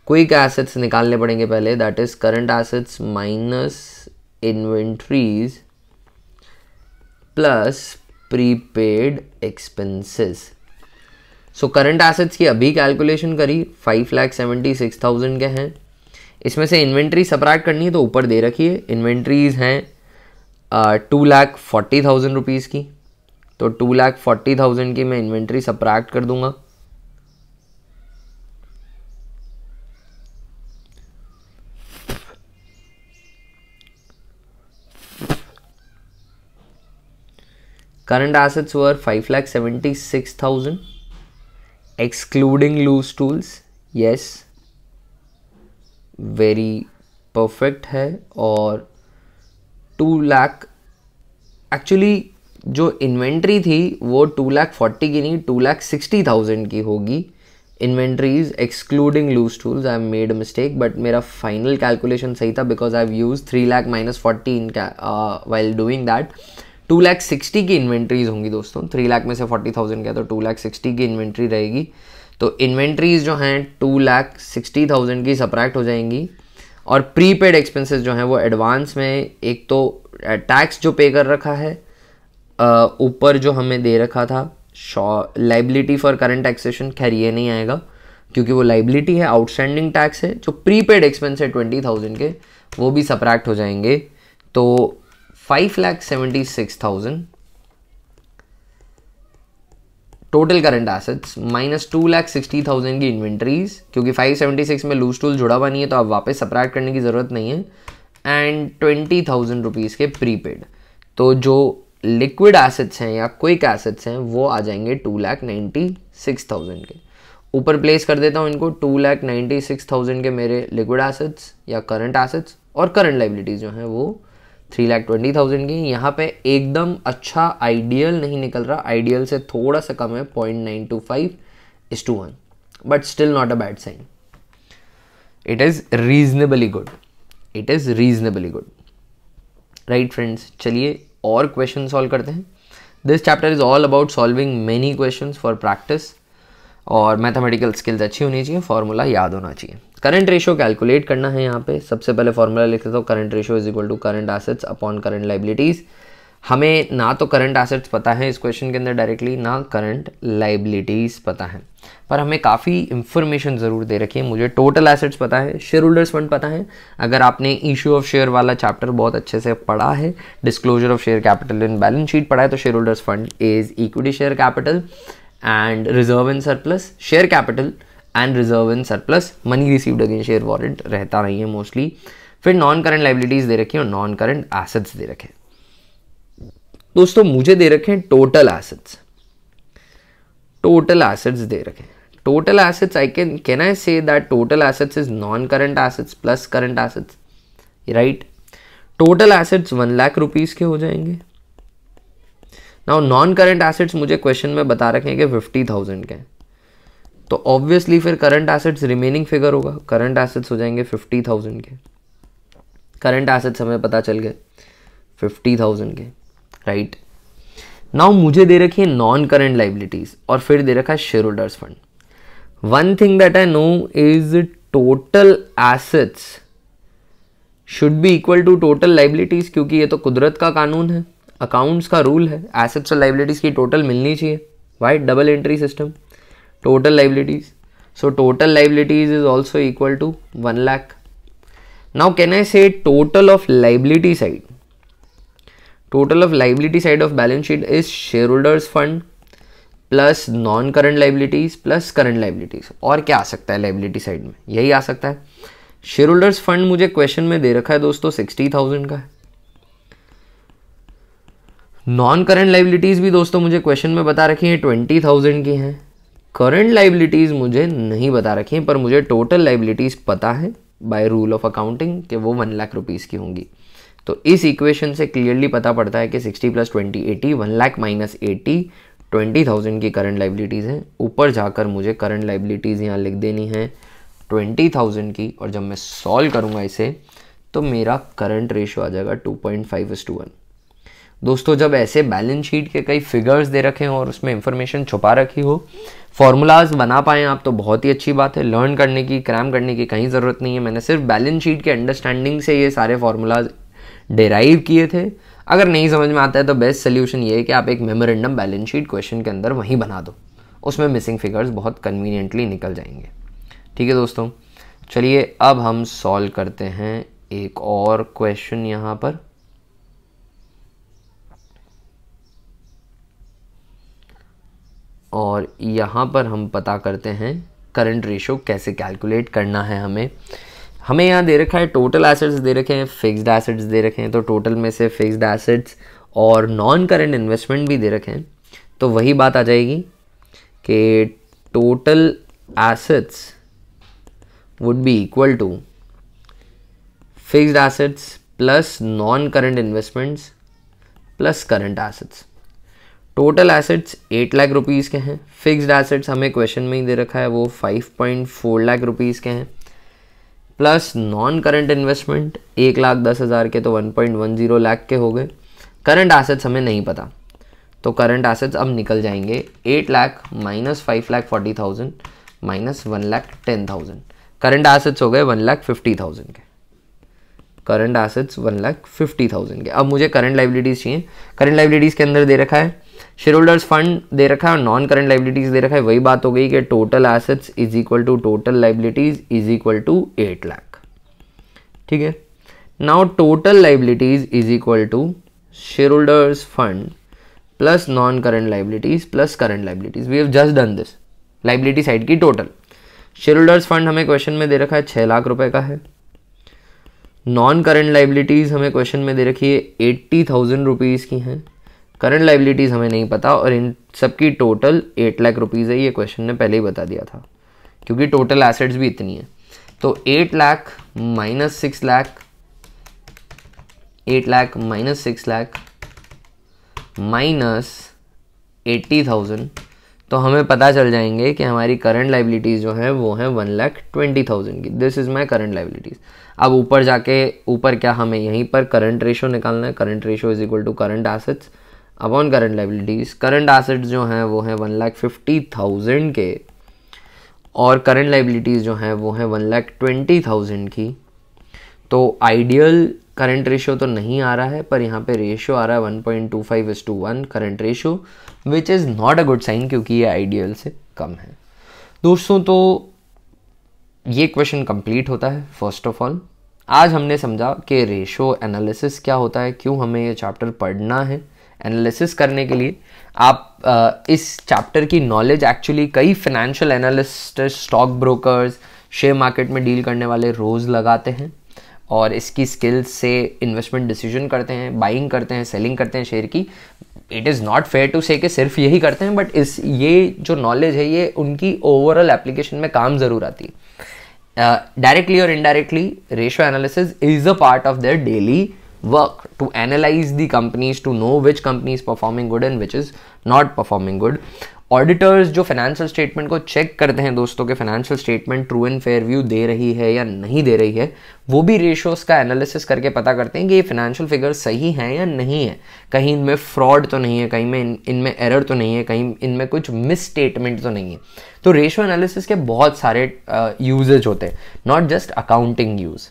Speaker 1: Quick assets निकालने पड़ेंगे पहले, that is current assets minus inventories plus prepaid expenses. So current assets की अभी कैलकुलेशन करी, 5,76,000 के हैं। इसमें से इन्वेंट्री सबट्रैक्ट करनी है तो ऊपर दे रखी है। इन्वेंट्रीज हैं 2,40,000 रुपीज़ की, तो 2,40,000 की मैं इन्वेंट्री सबट्रैक्ट कर दूंगा। Current assets were 5,76,000 excluding loose tools. Yes, very perfect है। और 2 लाख एक्चुअली जो इन्वेंट्री थी वो 2,40,000 की नहीं 2,60,000 की होगी। Inventories excluding loose tools, I have made a mistake, but मेरा फाइनल कैलकुलेशन सही था because I have use 3 lakh minus 40 in while doing that. 2,60,000 की इन्वेंट्रीज होंगी दोस्तों। 3 लाख में से 40,000 का तो 2,60,000 की इन्वेंट्री रहेगी। तो इन्वेंट्रीज जो हैं 2,60,000 की सबट्रैक्ट हो जाएंगी। और प्रीपेड एक्सपेंसेस जो हैं वो एडवांस में, एक तो टैक्स जो पे कर रखा है, ऊपर जो हमें दे रखा था लाइबिलिटी फॉर करंट टैक्सेशन, खैर ये नहीं आएगा क्योंकि वो लाइबिलिटी है, आउटस्टैंडिंग टैक्स है। जो प्रीपेड एक्सपेंस है 20,000 के वो भी सबट्रैक्ट हो जाएंगे। तो 5,76,000 टोटल करंट एसेट्स माइनस 2,60,000 की इन्वेंट्रीज, क्योंकि 576 में लूज टूल जुड़ा हुआ नहीं है तो अब वापस सबट्रैक्ट करने की ज़रूरत नहीं है, एंड 20,000 रुपीज़ के प्रीपेड। तो जो लिक्विड एसेट्स हैं या क्विक एसेट्स हैं वो आ जाएंगे 2,96,000 के। ऊपर प्लेस कर देता हूँ इनको, 2,96,000 के मेरे लिक्विड एसेट्स या करंट एसेट्स, और करंट लाइबिलिटीज़ जो हैं वो 3,20,000 की। यहाँ पे एकदम अच्छा आइडियल नहीं निकल रहा, आइडियल से थोड़ा सा कम है, 0.925:1, but still not a bad sign. It is reasonably good, it is reasonably good. Right friends, चलिए और क्वेश्चन सॉल्व करते हैं। This chapter is all about solving many questions for practice, और मैथमेटिकल स्किल्स अच्छी होनी चाहिए, फॉर्मूला याद होना चाहिए। करंट रेशियो कैलकुलेट करना है। यहाँ पे सबसे पहले फॉर्मूला लिख देता हूँ, current ratio is equal to current assets upon current liabilities. हमें ना तो करंट एसेट्स पता है इस क्वेश्चन के अंदर डायरेक्टली, ना करंट लाइबिलिटीज़ पता है, पर हमें काफ़ी इंफॉर्मेशन ज़रूर दे रखी है। मुझे टोटल एसेट्स पता है, शेयर होल्डर्स फंड पता है। अगर आपने इशू ऑफ शेयर वाला चैप्टर बहुत अच्छे से पढ़ा है, disclosure of share capital in balance sheet पढ़ा है, तो share holders fund is equity share capital and reserve and surplus, share capital and reserve and surplus, money received against share warrant रहता नहीं है मोस्टली। फिर नॉन करंट लाइबिलिटीज़ दे रखी है और नॉन करंट एसेट्स दे रखे। दोस्तों मुझे दे रखे हैं टोटल एसेट्स, टोटल एसेट्स दे रखे हैं। Total assets I can I say that total assets is non current assets plus current assets, right. Total assets 1 lakh rupees के हो जाएंगे। नाउ नॉन करंट एसेट्स मुझे क्वेश्चन में बता रखे हैं कि 50,000 के, तो ऑब्वियसली फिर करंट एसेट्स रिमेनिंग फिगर होगा, करंट एसेट्स हो जाएंगे 50,000 के। करंट एसेट्स हमें पता चल गए 50,000 के, राइट। नाउ मुझे दे रखी है नॉन करंट लाइबिलिटीज और फिर दे रखा है share holders fund. One thing that I know is total assets should be equal to total liabilities, क्योंकि ये तो कुदरत का कानून है, अकाउंट्स का रूल है, एसेट्स और लाइबिलिटीज की टोटल मिलनी चाहिए, right. Double entry system, total liabilities, so total liabilities is also equal to 1 lakh. Now can I say total of liability side, total of liability side of balance sheet is shareholders fund plus non current liabilities plus current liabilities। और क्या आ सकता है liability side में, यही आ सकता है। shareholders fund मुझे question में दे रखा है दोस्तों 60,000 का है। नॉन करंट लाइबिलिटीज भी दोस्तों मुझे क्वेश्चन में बता रखी है 20,000 की हैं। करंट लाइबिलिटीज मुझे नहीं बता रखी हैं, पर मुझे टोटल लाइबिलिटीज पता है बाय रूल ऑफ अकाउंटिंग कि वो 1 लाख रुपीज़ की होंगी। तो इस इक्वेशन से क्लियरली पता पड़ता है कि 60 + 20 80, 1 लाख माइनस 80, 20,000 की करंट लाइबिलिटीज़ हैं। ऊपर जाकर मुझे करंट लाइबिलिटीज़ यहाँ लिख देनी है 20,000 की, और जब मैं सॉल्व करूँगा इसे तो मेरा करंट रेशियो आ जाएगा 2.5:1। दोस्तों जब ऐसे बैलेंस शीट के कई फिगर्स दे रखे हों और उसमें इंफॉर्मेशन छुपा रखी हो, फॉर्मूलाज बना पाएँ आप तो बहुत ही अच्छी बात है। लर्न करने की, क्रैम करने की कहीं ज़रूरत नहीं है। मैंने सिर्फ बैलेंस शीट के अंडरस्टैंडिंग से ये सारे फॉर्मूलाज डेराइव किए थे। अगर नहीं समझ में आता है तो बेस्ट सोल्यूशन ये है कि आप एक मेमोरेंडम बैलेंस शीट क्वेश्चन के अंदर वहीं बना दो, उसमें मिसिंग फिगर्स बहुत कन्वीनियंटली निकल जाएंगे। ठीक है दोस्तों, चलिए अब हम सॉल्व करते हैं एक और क्वेश्चन यहाँ पर। और यहाँ पर हम पता करते हैं करंट रेशियो कैसे कैलकुलेट करना है। हमें यहाँ दे रखा है टोटल एसेट्स दे रखे हैं, फिक्स्ड एसेट्स दे रखे हैं, तो टोटल में से फिक्स्ड एसेट्स और नॉन करंट इन्वेस्टमेंट भी दे रखे हैं। तो वही बात आ जाएगी कि total assets would be equal to fixed assets plus non current investments plus current assets. Total assets 8 lakh rupees के हैं, फिक्स्ड एसेट्स हमें क्वेश्चन में ही दे रखा है वो 5.4 लाख रुपीज़ के हैं, प्लस नॉन करंट इन्वेस्टमेंट 1,10,000 के, तो 1.10 लाख के हो गए। करंट एसेट्स हमें नहीं पता, तो करंट एसेट्स अब निकल जाएंगे 8 lakh minus 5,40,000 minus 1,10,000। Current assets हो गए 1,50,000 के, करंट एसेट्स 1,50,000 के। अब मुझे करंट लाइबिलिटीज़ चाहिए। करंट लाइबिलिटीज़ के अंदर दे रखा है शेयर होल्डर्स फंड दे रखा है और नॉन करंट लाइबिलिटीज दे रखा है। वही बात हो गई कि total assets is equal to total liabilities is equal to 8 lakh. ठीक है, now total liabilities is equal to share holders fund plus non current liabilities plus current liabilities. We have just done this. Liability side की total, share holders fund हमें question में दे रखा है 6 लाख रुपए का है। नॉन करंट लाइबिलिटीज हमें क्वेश्चन में दे रखी है 80,000 रुपीज़ की हैं। करंट लाइबिलिटीज़ हमें नहीं पता और इन सब की टोटल 8 लाख रुपीज़ है। ये क्वेश्चन ने पहले ही बता दिया था, क्योंकि टोटल एसेट्स भी इतनी है। तो 8 lakh minus 6 lakh, 8 lakh minus 6 lakh minus 80,000, तो हमें पता चल जाएंगे कि हमारी करंट लाइबिलिटीज़ जो है वो है 1,20,000 की। This is my current liabilities. अब ऊपर जाके ऊपर क्या हमें यहीं पर करंट रेशो निकालना है। Current ratio is equal to current assets upon current liabilities. Current assets जो हैं वो हैं 1,50,000 के और करंट लाइबिलिटीज़ जो हैं वो हैं 1,20,000 की। तो आइडियल करंट रेशियो तो नहीं आ रहा है, पर यहाँ पे रेशियो आ रहा है 1.25:1 current ratio, which is not a good sign क्योंकि ये आइडियल से कम है। दोस्तों तो ये क्वेश्चन कंप्लीट होता है। फर्स्ट ऑफ ऑल आज हमने समझा कि रेशियो एनालिसिस क्या होता है, क्यों हमें ये चैप्टर पढ़ना है। एनालिसिस करने के लिए आप इस चैप्टर की नॉलेज एक्चुअली कई financial analyst, stock brokers, share market में डील करने वाले रोज़ लगाते हैं और इसकी स्किल्स से इन्वेस्टमेंट डिसीजन करते हैं, बाइंग करते हैं, सेलिंग करते हैं शेयर की। It is not fair to say कि सिर्फ यही करते हैं, बट ये जो नॉलेज है ये उनकी ओवरऑल एप्लीकेशन में काम ज़रूर आती है। डायरेक्टली और indirectly ratio analysis is a part of their daily work to analyze the companies to know which company is performing good and which is not performing good. Auditors जो financial statement को check करते हैं दोस्तों के financial statement true and fair view दे रही है या नहीं दे रही है, वो भी रेशियोज का एनालिसिस करके पता करते हैं कि ये फाइनेंशियल फिगर सही है या नहीं है, कहीं इनमें फ्रॉड तो नहीं है, कहीं में इनमें एरर तो नहीं है, कहीं इनमें कुछ मिस स्टेटमेंट तो नहीं है। तो रेशियो एनालिसिस के बहुत सारे यूजेज होते हैं, नॉट जस्ट अकाउंटिंग यूज़।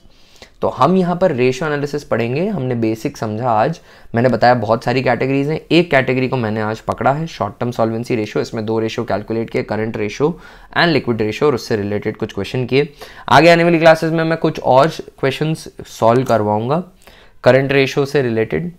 Speaker 1: तो हम यहाँ पर रेशियो एनालिसिस पढ़ेंगे। हमने बेसिक समझा आज, मैंने बताया बहुत सारी कैटेगरीज हैं, एक कैटेगरी को मैंने आज पकड़ा है शॉर्ट टर्म सॉल्वेंसी रेशियो। इसमें 2 रेशियो कैलकुलेट किए, current ratio and liquid ratio, और उससे रिलेटेड कुछ क्वेश्चन किए। आगे आने वाली क्लासेस में मैं कुछ और क्वेश्चंस सॉल्व करवाऊंगा करंट रेशियो से रिलेटेड,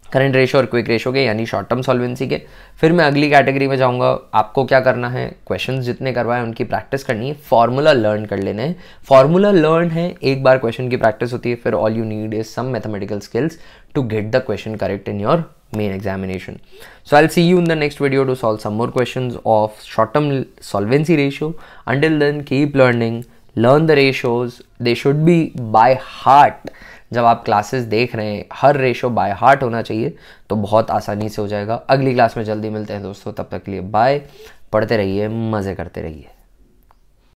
Speaker 1: करंट रेशियो और क्विक रेशियो के, यानी शॉर्ट टर्म सॉल्वेंसी के। फिर मैं अगली कैटेगरी में जाऊंगा। आपको क्या करना है, क्वेश्चंस जितने करवाए उनकी प्रैक्टिस करनी है, फॉर्मूला लर्न कर लेने हैं। फॉर्मूला लर्न है, एक बार क्वेश्चन की प्रैक्टिस होती है, फिर all you need is some mathematical skills to get the question correct in your main examination. So I'll see you in the next video to solve some more questions of short term solvency ratio. Until then, keep learning, learn the ratios. They should be by heart. जब आप classes देख रहे हैं हर ratio by heart होना चाहिए, तो बहुत आसानी से हो जाएगा। अगली क्लास में जल्दी मिलते हैं दोस्तों, तब तक के लिए बाय। पढ़ते रहिए, मज़े करते रहिए।